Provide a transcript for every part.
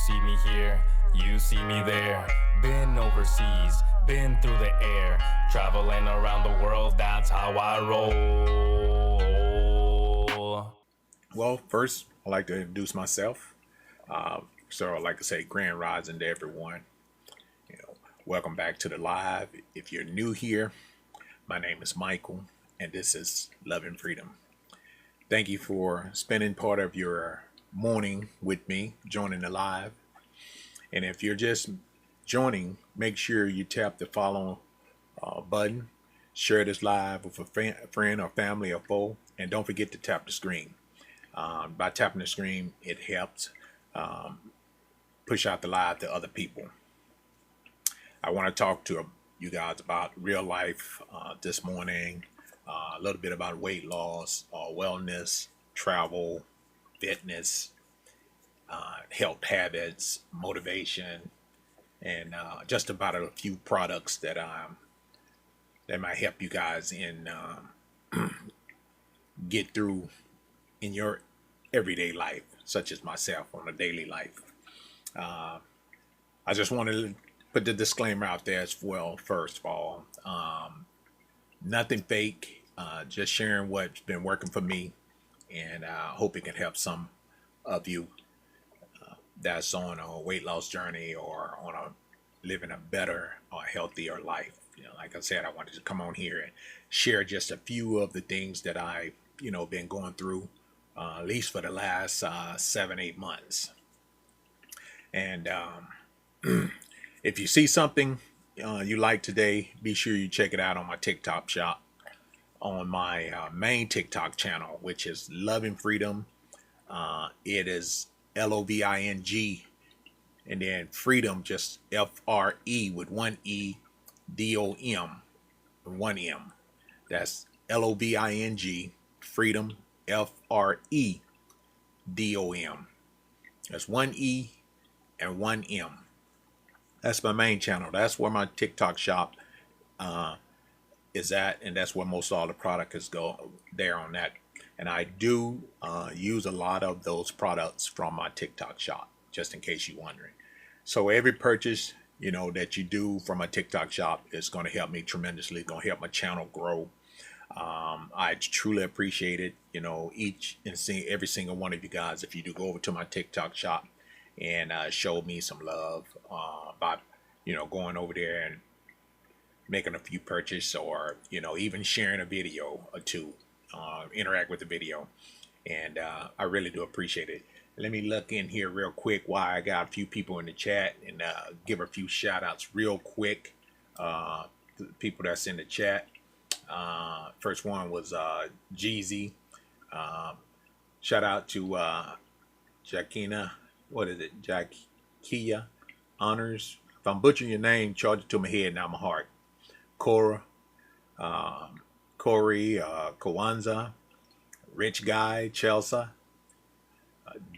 see me here, you see me there. Been overseas, been through the air, traveling around the world, that's how I roll. Well, first, I'd like to introduce myself. So I'd like to say grand rising to everyone. You know, welcome back to the live. If you're new here, my name is Michael, and this is Love and Freedom. Thank you for spending part of your morning with me, joining the live. And if you're just joining, make sure you tap the follow button, share this live with a friend or family or foe, and don't forget to tap the screen. By tapping the screen, it helps push out the live to other people. I want to talk to you guys about real life this morning, a little bit about weight loss, wellness, travel, fitness, health habits, motivation, and just about a few products that might help you guys in get through in your everyday life, such as myself on a daily life. I just want to put the disclaimer out there as well. First of all, nothing fake, just sharing what's been working for me, and I hope it can help some of you that's on a weight loss journey or on a living a better or healthier life. Like I said, I wanted to come on here and share just a few of the things that I, been going through, at least for the last 7, 8 months. And if you see something you like today, be sure you check it out on my TikTok shop, on my main TikTok channel, which is Love and Freedom. It is LOVING, and then Freedom, just FRE with one E, DOM, one M. That's LOVING, Freedom, FREDOM. That's one E and one M. That's my main channel. That's where my TikTok shop is at, and that's where most all the product is go there on that. And I do use a lot of those products from my TikTok shop, just in case you're wondering. So every purchase, that you do from my TikTok shop is going to help me tremendously. It's going to help my channel grow. I truly appreciate it. Each and every single one of you guys, if you do go over to my TikTok shop and show me some love by, going over there and making a few purchases, or even sharing a video or two, interact with the video, and I really do appreciate it. Let me look in here real quick while I got a few people in the chat, and give a few shout outs real quick to the people that's in the chat. First one was Jeezy. Shout out to Jakina. What is it? Jakia Honors. If I'm butchering your name, charge it to my head, not my heart. Cora, Corey, Kawanza, Rich Guy, Chelsea,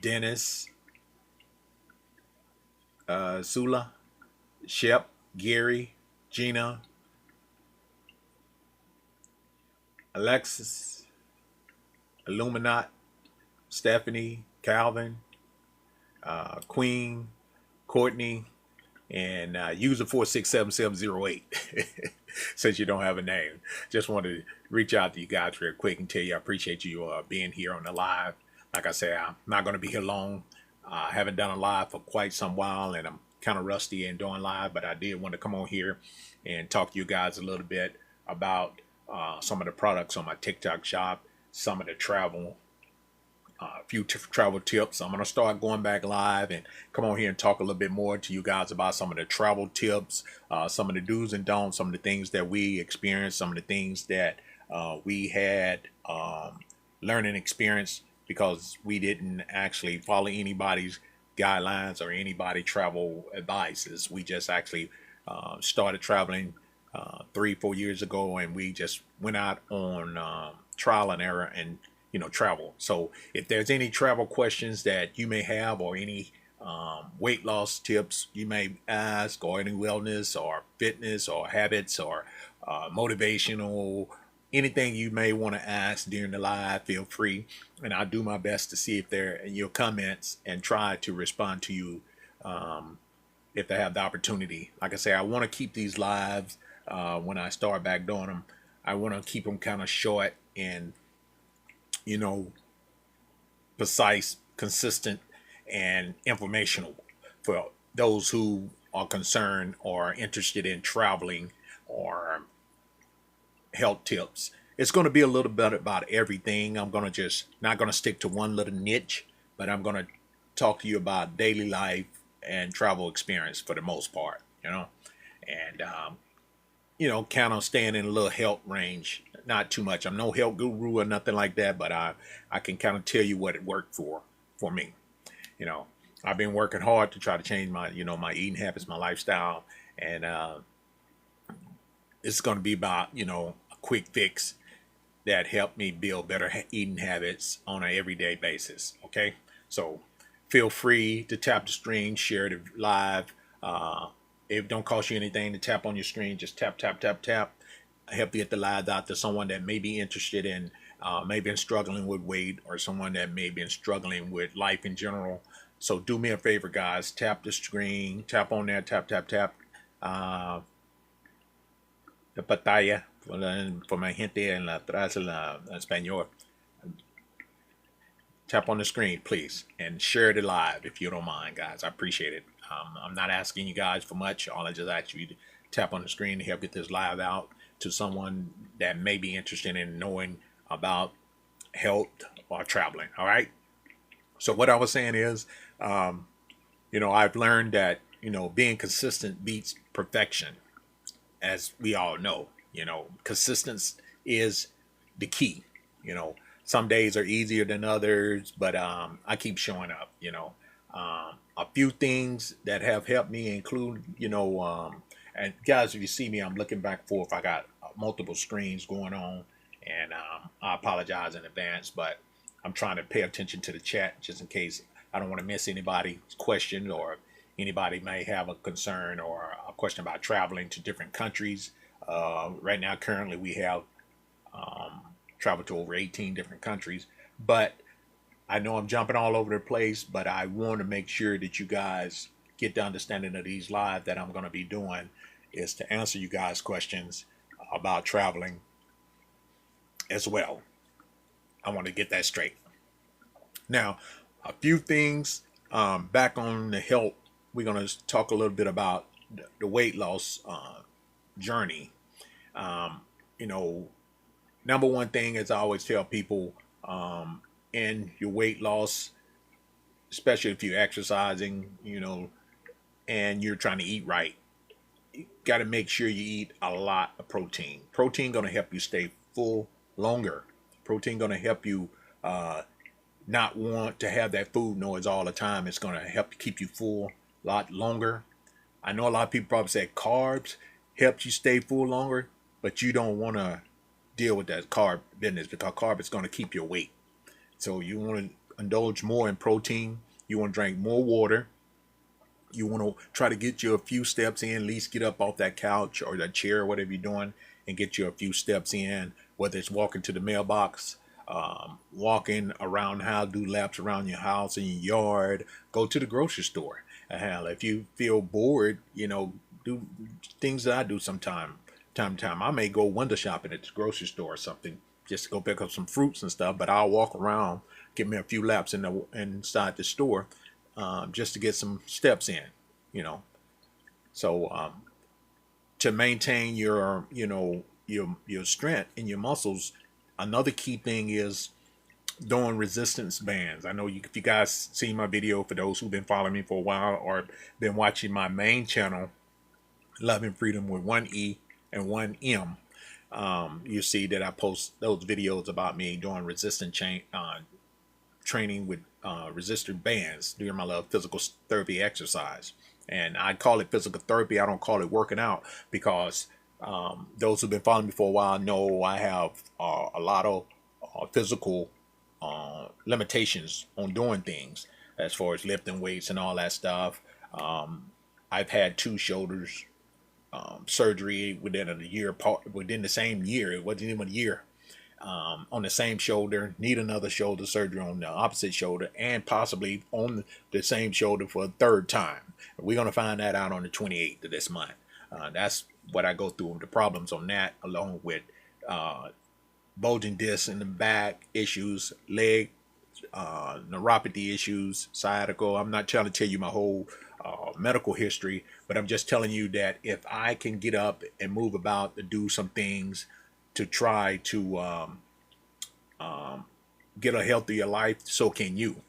Dennis, Sula, Shep, Gary, Gina, Alexis, Illuminat, Stephanie, Calvin, Queen, Courtney, and user 467708. Since you don't have a name, just wanted to reach out to you guys real quick and tell you I appreciate you being here on the live. Like I said, I'm not going to be here long. I haven't done a live for quite some while, and I'm kind of rusty in doing live, but I did want to come on here and talk to you guys a little bit about some of the products on my TikTok shop, some of the travel, a few travel tips. I'm going to start going back live and come on here and talk a little bit more to you guys about some of the travel tips, some of the do's and don'ts, some of the things that we experienced, some of the things that we had learning experience, because we didn't actually follow anybody's guidelines or anybody travel advices. We just actually started traveling 3, 4 years ago, and we just went out on trial and error and travel. So if there's any travel questions that you may have, or any weight loss tips you may ask, or any wellness or fitness or habits or motivational, anything you may want to ask during the live, feel free, and I'll do my best to see if they're in your comments and try to respond to you if they have the opportunity. Like I say, I want to keep these lives when I start back doing them. I want to keep them kind of short and, you know, precise, consistent, and informational for those who are concerned or interested in traveling or health tips. It's going to be a little bit about everything. I'm going to just not going to stick to one little niche, but I'm going to talk to you about daily life and travel experience for the most part, and kind of staying in a little health range, not too much. I'm no health guru or nothing like that, but I can kind of tell you what it worked for me. You know, I've been working hard to try to change my my eating habits, my lifestyle, and it's going to be about a quick fix that help me build better eating habits on an everyday basis. Okay, so feel free to tap the screen, share the live. It don't cost you anything to tap on your screen. Just tap, tap, tap, tap. Help you get the live out to someone that may be interested in, maybe been struggling with weight, or someone that may be struggling with life in general. So do me a favor, guys. Tap the screen. Tap on there. Tap, tap, tap. Uh, the pantalla for my gente en la atrás en español. Tap on the screen, please, and share it live if you don't mind, guys. I appreciate it. I'm not asking you guys for much. All I just ask you to tap on the screen to help get this live out to someone that may be interested in knowing about health or traveling. All right. So what I was saying is, I've learned that being consistent beats perfection, as we all know. Consistency is the key. Some days are easier than others, but I keep showing up. A few things that have helped me include, and guys, if you see me, I'm looking back and forth. I got multiple screens going on, and I apologize in advance, but I'm trying to pay attention to the chat just in case I don't want to miss anybody's question, or anybody may have a concern or a question about traveling to different countries. Right now, currently, we have traveled to over 18 different countries, but I know I'm jumping all over the place, but I want to make sure that you guys get the understanding of these live that I'm going to be doing is to answer you guys' questions about traveling as well. I want to get that straight. Now, a few things back on the health. We're going to talk a little bit about the weight loss journey. Um, you know, Number one thing is I always tell people in your weight loss, especially if you're exercising, and you're trying to eat right, you got to make sure you eat a lot of protein. Protein going to help you stay full longer. Protein going to help you not want to have that food noise all the time. It's going to help keep you full a lot longer. I know a lot of people probably say carbs help you stay full longer, but you don't want to deal with that carb business because carb is going to keep your weight. So you want to indulge more in protein. You want to drink more water. You want to try to get you a few steps in, at least get up off that couch or that chair or whatever you're doing and get you a few steps in, whether it's walking to the mailbox, walking around the house, do laps around your house and your yard, go to the grocery store. Hell, if you feel bored, do things that I do time to time. I may go window shopping at the grocery store or something just to go pick up some fruits and stuff, but I'll walk around, get me a few laps inside the store just to get some steps in, you know. So to maintain your strength in your muscles, another key thing is doing resistance bands. I know if you guys see my video, for those who've been following me for a while or been watching my main channel, Love and Freedom with one E and one M, you see that I post those videos about me doing training with resistor bands during my little physical therapy exercise. And I call it physical therapy. I don't call it working out because those who've been following me for a while know I have a lot of physical limitations on doing things as far as lifting weights and all that stuff. I've had two shoulders surgery within a year, within the same year. It wasn't even a year. on the same shoulder, need another shoulder surgery on the opposite shoulder, and possibly on the same shoulder for a third time. We're going to find that out on the 28th of this month. That's what I go through, the problems on that, along with uh, bulging discs in the back, issues, leg neuropathy issues, sciatica. I'm not trying to tell you my whole medical history, but I'm just telling you that if I can get up and move about to do some things to try to get a healthier life, so can you.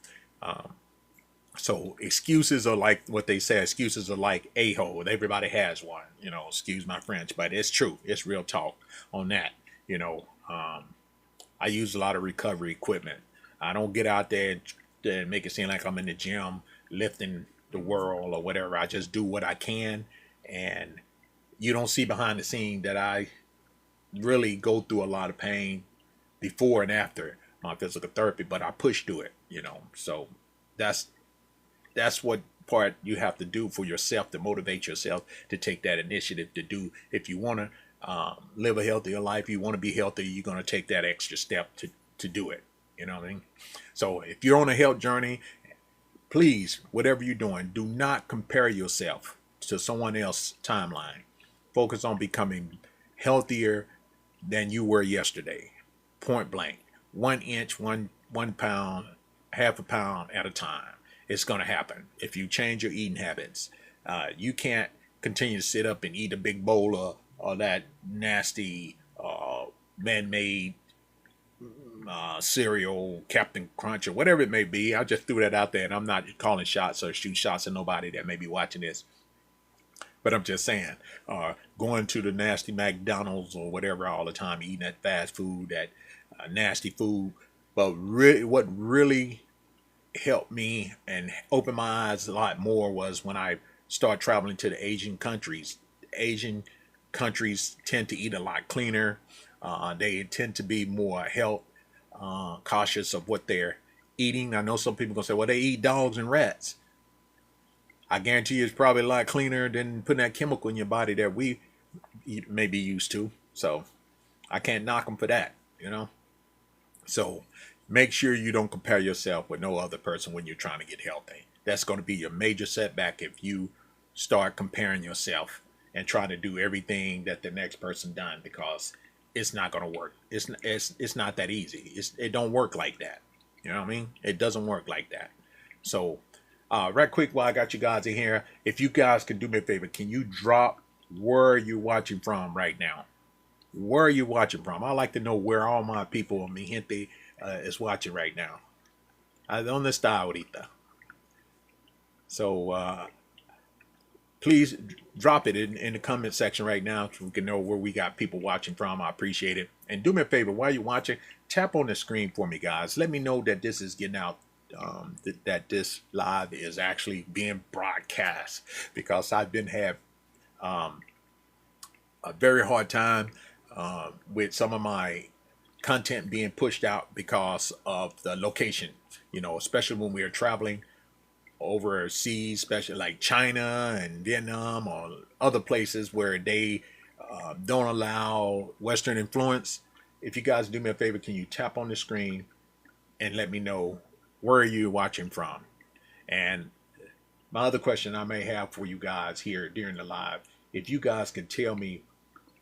So excuses are like what they say. Excuses are like a hole. Everybody has one. Excuse my French, but it's true. It's real talk on that. You know, I use a lot of recovery equipment. I don't get out there and make it seem like I'm in the gym lifting the world or whatever. I just do what I can, and you don't see behind the scene that I really go through a lot of pain before and after my physical therapy, but I push through it. So that's that's what part you have to do for yourself to motivate yourself to take that initiative to do. If you want to live a healthier life, you want to be healthy, you're going to take that extra step to do it. You know what I mean? So if you're on a health journey, please, whatever you're doing, do not compare yourself to someone else's timeline. Focus on becoming healthier than you were yesterday. Point blank. 1 inch, one pound, half a pound at a time. It's going to happen if you change your eating habits. You can't continue to sit up and eat a big bowl of that nasty man-made cereal, Captain Crunch, or whatever it may be. I just threw that out there, and I'm not calling shots or shoot shots at nobody that may be watching this. But I'm just saying, going to the nasty McDonald's or whatever all the time, eating that fast food, that nasty food. But what really helped me and opened my eyes a lot more was when I started traveling to the Asian countries. Asian countries tend to eat a lot cleaner. They tend to be more health cautious of what they're eating. I know some people gonna say, well, they eat dogs and rats. I guarantee you it's probably a lot cleaner than putting that chemical in your body that we may be used to. So I can't knock them for that. So make sure you don't compare yourself with no other person when you're trying to get healthy. That's going to be your major setback if you start comparing yourself and trying to do everything that the next person done, because it's not going to work. It's not that easy. It don't work like that. You know what I mean? It doesn't work like that. So right quick, while I got you guys in here, if you guys can do me a favor, can you drop where you're watching from right now? Where are you watching from? I like to know where all my people, mi gente, is watching right now. ¿Dónde está ahorita? So please drop it in the comment section right now so we can know where we got people watching from. I appreciate it. And do me a favor, while you're watching, tap on the screen for me, guys. Let me know that this is getting out, that this live is actually being broadcast, because I've been having a very hard time with some of my content being pushed out because of the location, especially when we are traveling overseas, especially like China and Vietnam or other places where they don't allow Western influence. If you guys do me a favor, can you tap on the screen and let me know where you're watching from? And my other question I may have for you guys here during the live, if you guys can tell me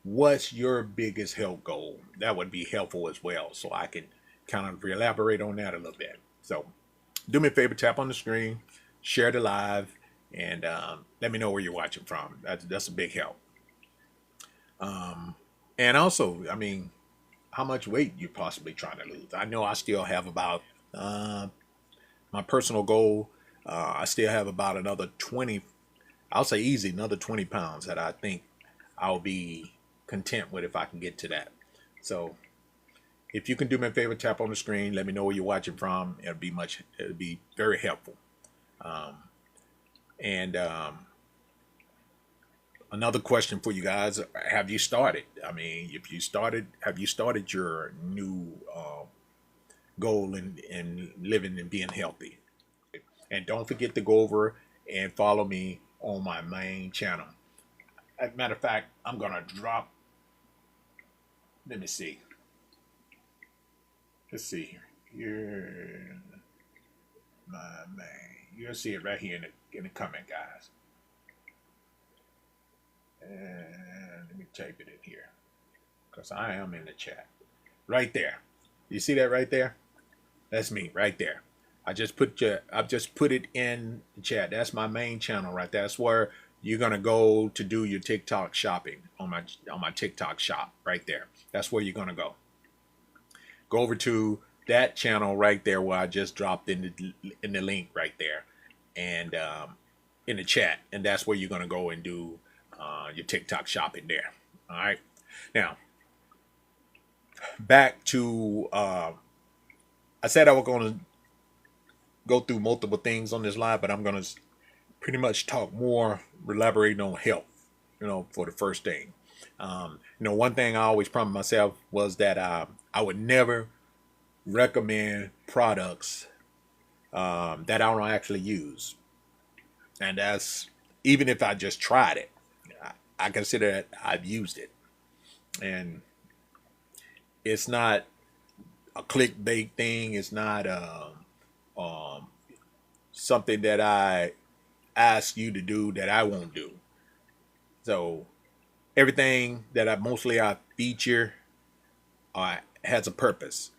what's your biggest health goal, that would be helpful as well, so I can kind of elaborate on that a little bit. So do me a favor, tap on the screen, share the live, and let me know where you're watching from. That's a big help. And also, I mean, how much weight you possibly trying to lose. I know I still have about my personal goal. I still have about another 20, I'll say easy, another 20 pounds that I think I'll be content with if I can get to that. So if you can do me a favor, tap on the screen, let me know where you're watching from. It'll be very helpful. And another question for you guys: have you started? I mean, if you started, have you started your new goal in living and being healthy? And don't forget to go over and follow me on my main channel. As a matter of fact, I'm gonna drop. Let me see. let's see here. My man, you'll see it right here in the comment, guys. And let me type it in here because I am in the chat. Right there. You see that right there? That's me right there. I've just put it in the chat. That's my main channel right there. That's where you're gonna go to do your TikTok shopping on my TikTok shop right there. That's where you're gonna go. Go over to that channel right there where I just dropped in the link right there, and in the chat, and that's where you're gonna go and do your TikTok shopping there. All right. Now back to I said I was gonna go through multiple things on this live, but I'm gonna pretty much talk more, elaborating on health. For the first thing. One thing I always promised myself was that I would never recommend products that I don't actually use, and that's even if I just tried it. I consider that I've used it, and it's not a clickbait thing. It's not um, something that I ask you to do that I won't do. So everything that I feature has a purpose.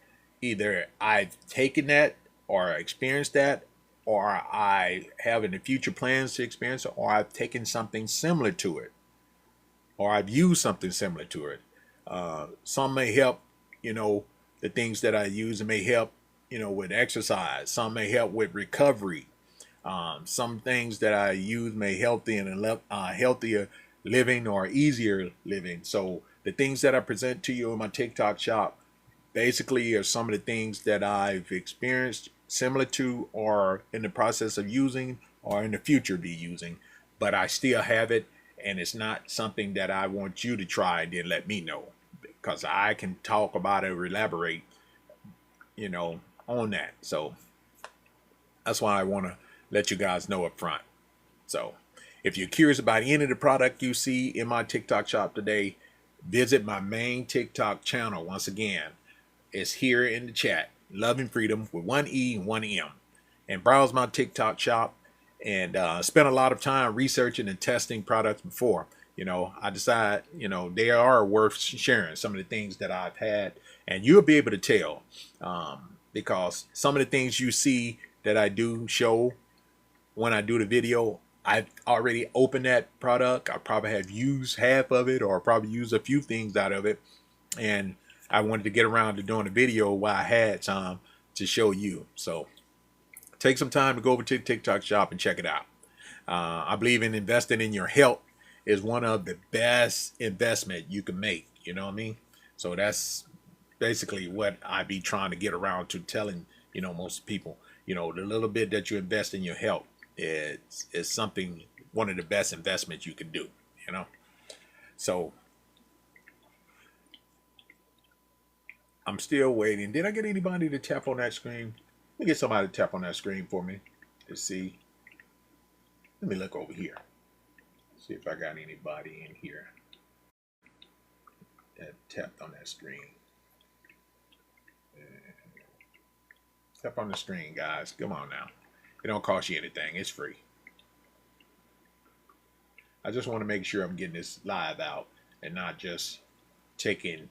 Either I've taken that or experienced that, or I have in the future plans to experience it, or I've taken something similar to it, or I've used something similar to it. Some may help, the things that I use, it may help, with exercise. Some may help with recovery. Some things that I use may help in healthier living or easier living. So the things that I present to you in my TikTok shop basically are some of the things that I've experienced similar to, or in the process of using, or in the future be using, but I still have it, and it's not something that I want you to try and then let me know, because I can talk about it or elaborate, on that. So that's why I want to let you guys know up front. So if you're curious about any of the product you see in my TikTok shop today, visit my main TikTok channel. Once again, it's here in the chat, Love and Freedom with one E and one M, and browse my TikTok shop, and spent a lot of time researching and testing products before. I decide, they are worth sharing, some of the things that I've had, and you'll be able to tell, because some of the things you see that I do show when I do the video, I've already opened that product. I probably have used half of it, or probably used a few things out of it, and I wanted to get around to doing a video while I had time to show you. So take some time to go over to the TikTok shop and check it out. I believe in investing in your health is one of the best investment you can make. You know what I mean? So that's basically what I be trying to get around to telling, most people, the little bit that you invest in your health is something, one of the best investments you can do, So I'm still waiting. Did I get anybody to tap on that screen? Let me get somebody to tap on that screen for me to see. Let me look over here. See if I got anybody in here that tapped on that screen. Tap on the screen, guys. Come on now. It don't cost you anything. It's free. I just want to make sure I'm getting this live out and not just taking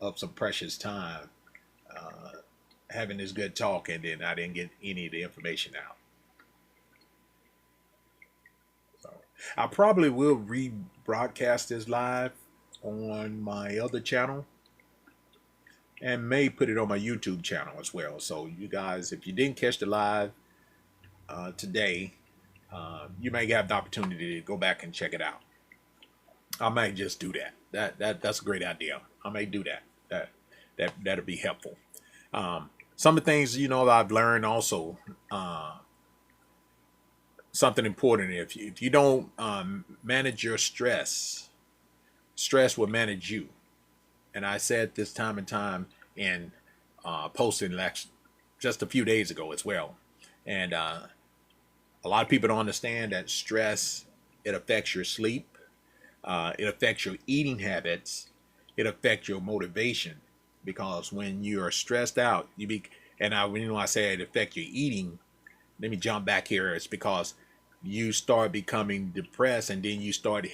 up some precious time having this good talk, and then I didn't get any of the information out. So I probably will rebroadcast this live on my other channel, and may put it on my YouTube channel as well. So you guys, if you didn't catch the live today, you may have the opportunity to go back and check it out. I might just do that. That's a great idea. I may do that. That'll be helpful. Some of the things, I've learned also, something important. If you don't manage your stress will manage you. And I said this time and time in posting just a few days ago as well. And a lot of people don't understand that stress, it affects your sleep. It affects your eating habits. It affects your motivation. because when you are stressed out, I say it affect your eating. Let me jump back here. It's because you start becoming depressed, and then you start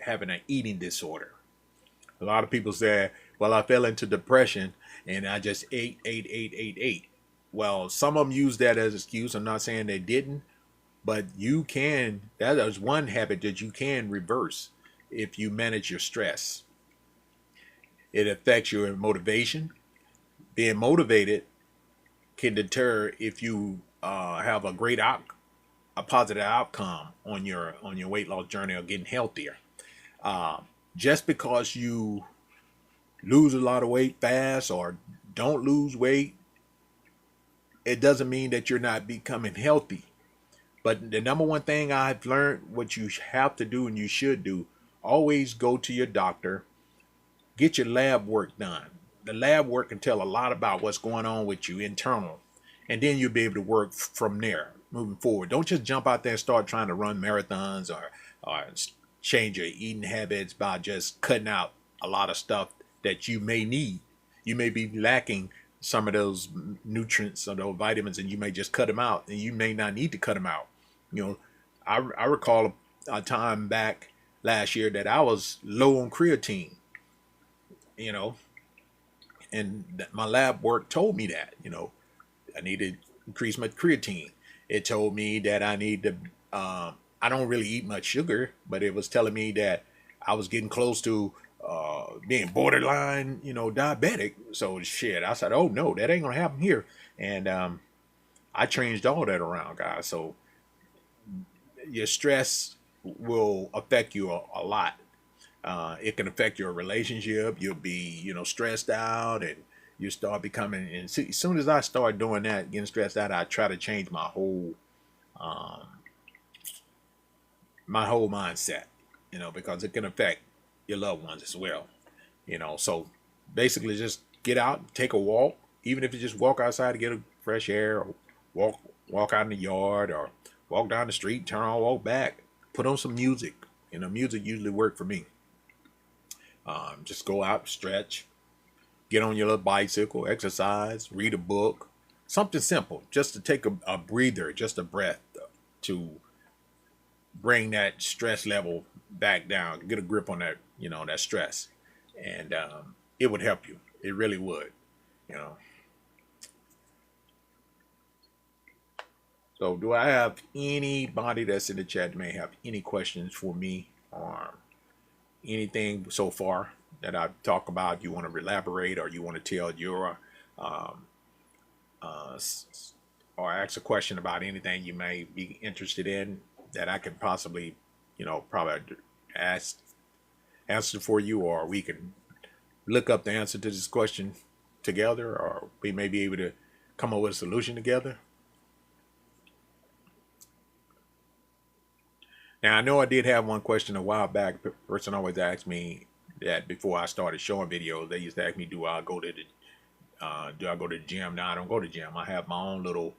having an eating disorder. A lot of people say, well, I fell into depression and I just ate. Well, some of them use that as an excuse. I'm not saying they didn't, but that is one habit that you can reverse if you manage your stress. It affects your motivation. Being motivated can deter if you have a positive outcome on your weight loss journey or getting healthier. Uh, just because you lose a lot of weight fast or don't lose weight, it doesn't mean that you're not becoming healthy. But the number one thing I've learned, what you have to do and you should do, always go to your doctor, get your lab work done. The lab work can tell a lot about what's going on with you internal, and then you'll be able to work from there moving forward. Don't just jump out there and start trying to run marathons or change your eating habits by just cutting out a lot of stuff that you may need. You may be lacking some of those nutrients or those vitamins, and you may just cut them out, and you may not need to cut them out. You know, I recall a time back last year that I was low on creatine, you know, and my lab work told me that, I need to increase my creatine. It told me that I need to. I don't really eat much sugar, but it was telling me that I was getting close to being borderline, diabetic. So shit, I said, oh no, that ain't gonna happen here. And I changed all that around, guys. So your stress will affect you a lot. It can affect your relationship. You'll be, stressed out, and you start becoming. And as soon as I start doing that, getting stressed out, I try to change um, my whole mindset. Because it can affect your loved ones as well. So basically, just get out, take a walk, even if you just walk outside to get a fresh air, or walk out in the yard, or walk down the street, turn on, walk back, put on some music. Music usually work for me. Just go out, stretch, get on your little bicycle, exercise, read a book, something simple, just to take a breather, just a breath to bring that stress level back down, get a grip on that, that stress. And it would help you. It really would, you know. So do I have anybody that's in the chat that may have any questions for me or anything so far that I've talked about you want to elaborate, or you want to tell your um, or ask a question about anything you may be interested in that I could possibly, probably ask answer for you, or we can look up the answer to this question together, or we may be able to come up with a solution together. Now, I know I did have one question a while back. The person always asked me that before I started showing videos. They used to ask me, do I go to the gym? No, I don't go to the gym. I have my own little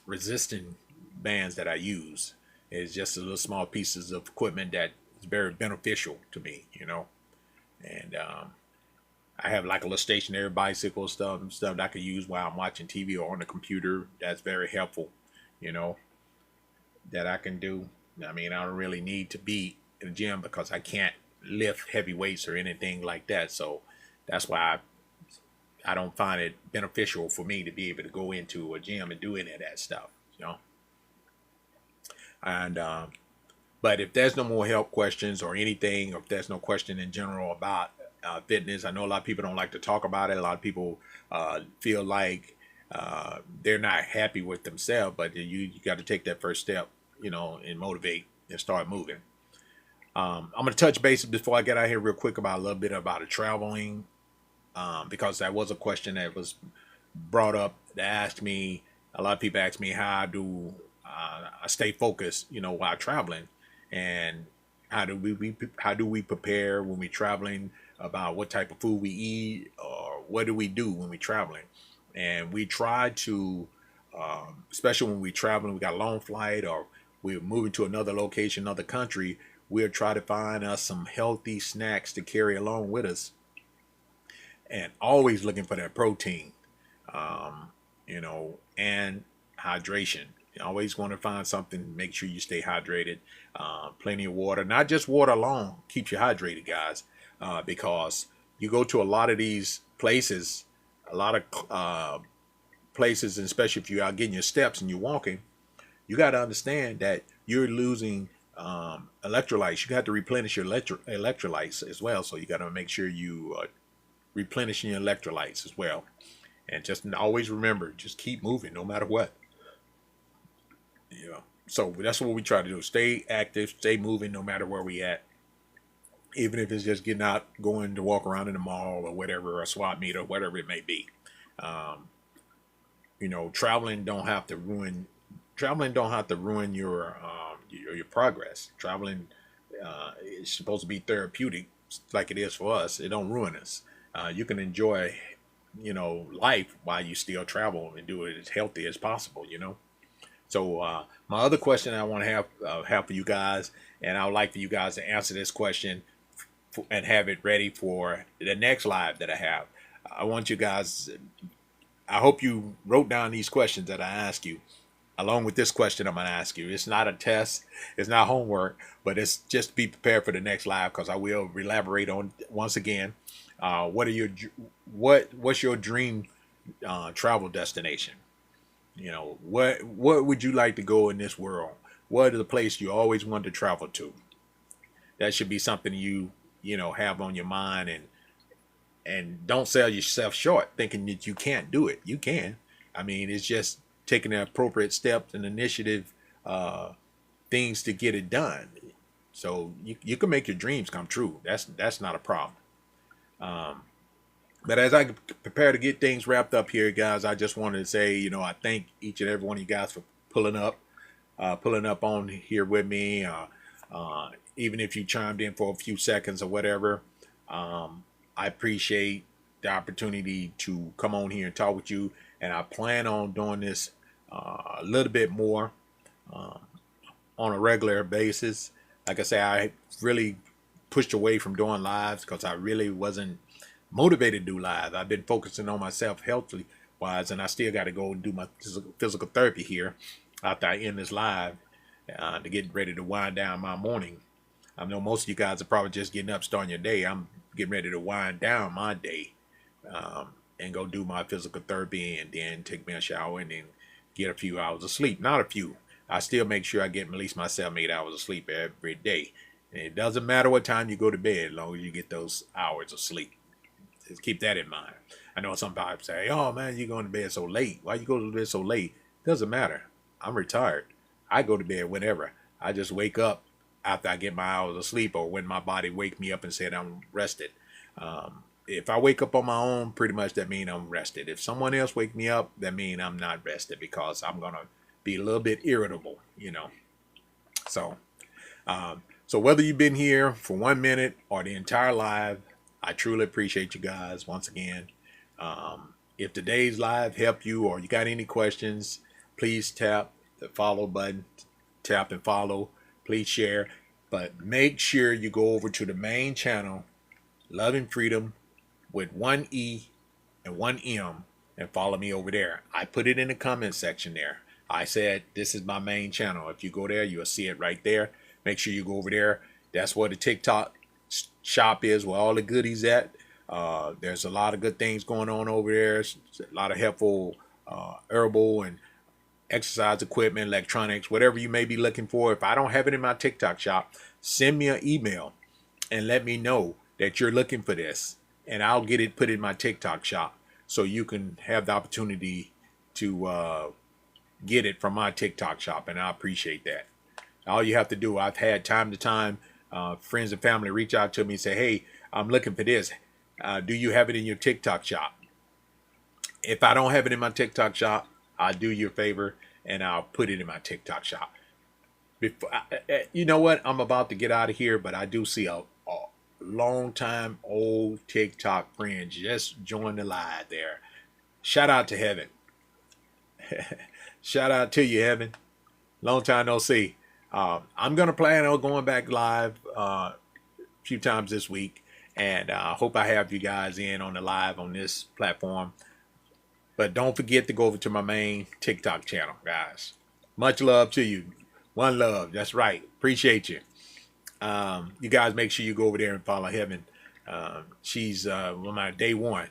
resistant bands that I use. It's just a little small pieces of equipment that is very beneficial to me, And I have like a little stationary bicycle stuff that I can use while I'm watching TV or on the computer. That's very helpful, you know, that I can do. I mean, I don't really need to be in the gym because I can't lift heavy weights or anything like that. So that's why I don't find it beneficial for me to be able to go into a gym and do any of that stuff. And but if there's no more help questions or anything, or if there's no question in general about fitness, I know a lot of people don't like to talk about it. A lot of people feel like they're not happy with themselves, but you got to take that first step, and motivate and start moving. I'm going to touch base before I get out here real quick about a little bit about the traveling, because that was a question that was brought up. That asked me, a lot of people ask me how do I stay focused, while traveling, and how do we prepare when we're traveling, about what type of food we eat, or what do we do when we're traveling. And we try to, especially when we're traveling, we got a long flight, or we're moving to another location, another country, we'll try to find us some healthy snacks to carry along with us. and always looking for that protein, um, and hydration. You always want to find something. Make sure you stay hydrated. Plenty of water, not just water alone, keeps you hydrated, guys. Because you go to a lot of these places, a lot of places, and especially if you're out getting your steps and you're walking, you got to understand that you're losing electrolytes. You got to replenish your electrolytes as well. So you got to make sure you replenishing your electrolytes as well. And just always remember, just keep moving no matter what. So that's what we try to do. Stay active, stay moving no matter where we at. Even if it's just getting out, going to walk around in the mall or whatever, or a swap meet or whatever it may be. Um, traveling don't have to ruin your progress. Traveling is supposed to be therapeutic, like it is for us. It don't ruin us. You can enjoy, life while you still travel and do it as healthy as possible. So my other question I want to have for you guys, and I would like for you guys to answer this question and have it ready for the next live that I have. I want you guys. I hope you wrote down these questions that I ask you, along with this question I'm going to ask you. It's not a test, it's not homework, but it's just to be prepared for the next live, because I will elaborate on once again. What's your dream travel destination? What would you like to go in this world? What is the place you always wanted to travel to? That should be something you have on your mind, and don't sell yourself short thinking that you can't do it. You can. I mean, it's just taking the appropriate steps and initiative, things to get it done. So you can make your dreams come true. That's not a problem. Um, but as I prepare to get things wrapped up here, guys, I just wanted to say, I thank each and every one of you guys for pulling up on here with me. Even if you chimed in for a few seconds or whatever, I appreciate the opportunity to come on here and talk with you. And I plan on doing this a little bit more on a regular basis. Like I say, I really pushed away from doing lives because I really wasn't motivated to do live. I've been focusing on myself healthily wise, and I still got to go and do my physical therapy here after I end this live to get ready to wind down my morning. I know most of you guys are probably just getting up, starting your day. I'm getting ready to wind down my day and go do my physical therapy, and then take me a shower and then get a few hours of sleep. Not a few. I still make sure I get at least my 7-8 hours of sleep every day. And it doesn't matter what time you go to bed, as long as you get those hours of sleep. Just keep that in mind. I know some people say, "Oh man, you're going to bed so late. Why you go to bed so late?" Doesn't matter. I'm retired. I go to bed whenever. I just wake up after I get my hours of sleep, or when my body wake me up and said I'm rested. If I wake up on my own, pretty much that means I'm rested. If someone else wake me up, that means I'm not rested, because I'm gonna be a little bit irritable. So, so whether you've been here for 1 minute or the entire live, I truly appreciate you guys once again. If today's live helped you, or you got any questions, please tap the follow button, tap and follow. Please share, but make sure you go over to the main channel, Love and Freedom, with one E and one M, and follow me over there. I put it in the comment section there. I said this is my main channel. If you go there, you'll see it right there. Make sure you go over there. That's where the TikTok shop is, where all the goodies at. There's a lot of good things going on over there. There's a lot of helpful herbal and exercise equipment, electronics, whatever you may be looking for. If I don't have it in my TikTok shop, send me an email and let me know that you're looking for this, and I'll get it put in my TikTok shop, so you can have the opportunity to get it from my TikTok shop, and I appreciate that. All you have to do, I've had time to time friends and family reach out to me and say, "Hey, I'm looking for this. Do you have it in your TikTok shop?" If I don't have it in my TikTok shop, I'll do you a favor and I'll put it in my TikTok shop. You know what? I'm about to get out of here, but I do see a long time old TikTok friend just joined the live there. Shout out to Heaven. Shout out to you, Heaven. Long time no see. I'm going to plan on going back live a few times this week. And I hope I have you guys in on the live on this platform. But don't forget to go over to my main TikTok channel, guys. Much love to you. One love. That's right. Appreciate you. You guys make sure you go over there and follow Heaven. She's one of my day one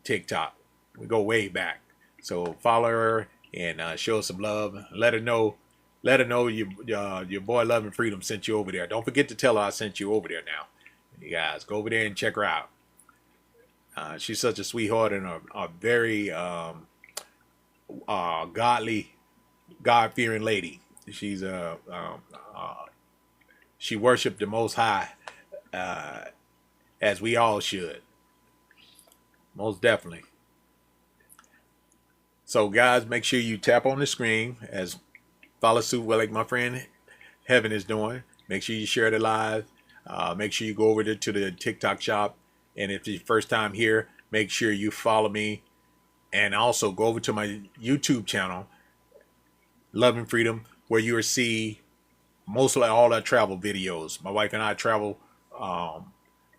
TikTok. We go way back. So follow her and show her some love. Let her know. Let her know your boy Love and Freedom sent you over there. Don't forget to tell her I sent you over there now. You guys go over there and check her out. She's such a sweetheart and a very godly, God-fearing lady. She's she worshiped the Most High, as we all should, most definitely. So, guys, make sure you tap on the screen as follow suit, well, like my friend Heaven is doing. Make sure you share the live. Make sure you go over to the TikTok shop. And if it's your first time here, make sure you follow me. And also go over to my YouTube channel, Love and Freedom, where you will see mostly all our travel videos. My wife and I travel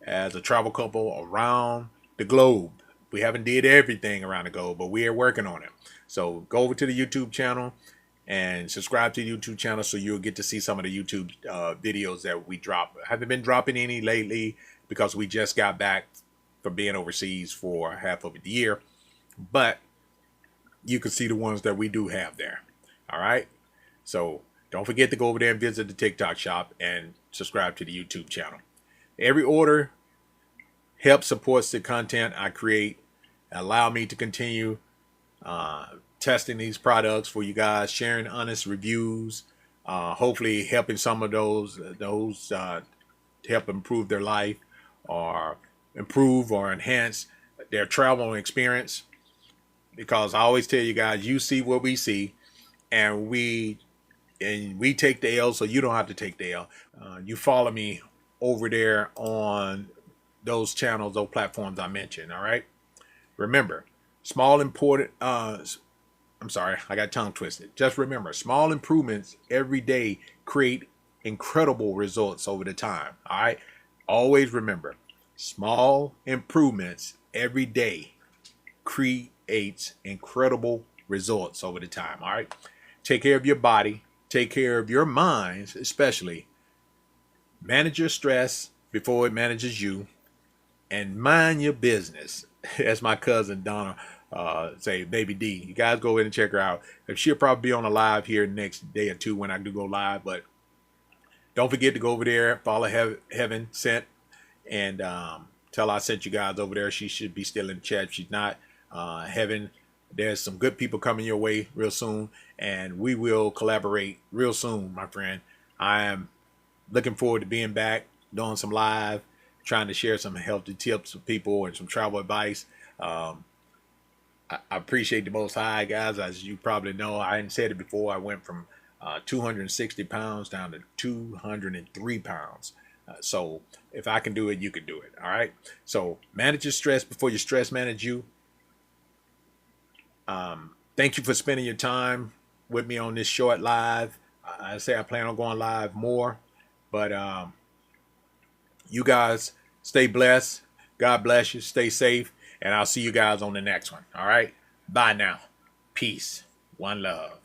as a travel couple around the globe. We haven't did everything around the globe, but we are working on it. So go over to the YouTube channel and subscribe to the YouTube channel so you'll get to see some of the YouTube videos that we drop. I haven't been dropping any lately because we just got back from being overseas for half of the year, but you can see the ones that we do have there. All right. So don't forget to go over there and visit the TikTok shop and subscribe to the YouTube channel. Every order helps supports the content I create, allow me to continue testing these products for you guys, sharing honest reviews, hopefully helping some of those help improve their life or improve or enhance their travel experience. Because I always tell you guys, you see what we see, and we take the L, so you don't have to take the L. You follow me over there on those channels, those platforms I mentioned. All right. Remember, small important. I'm sorry, I got tongue twisted. Just remember, small improvements every day create incredible results over the time. All right. Always remember, small improvements every day creates incredible results over the time. All right. Take care of your body. Take care of your minds, especially. Manage your stress before it manages you, and mind your business. As my cousin Donna say, Baby D. You guys go in and check her out. She'll probably be on a live here next day or two when I do go live. But don't forget to go over there, follow Heaven Sent, and tell her I sent you guys over there. She should be still in the chat. If she's not, Heaven, there's some good people coming your way real soon, and we will collaborate real soon, my friend. I am looking forward to being back, doing some live, trying to share some healthy tips with people and some travel advice. I appreciate the Most High, guys. As you probably know, I hadn't said it before. I went from 260 pounds down to 203 pounds. So if I can do it, you can do it. All right. So manage your stress before your stress manage you. Thank you for spending your time with me on this short live. I say I plan on going live more, but you guys stay blessed. God bless you. Stay safe. And I'll see you guys on the next one. All right. Bye now. Peace. One love.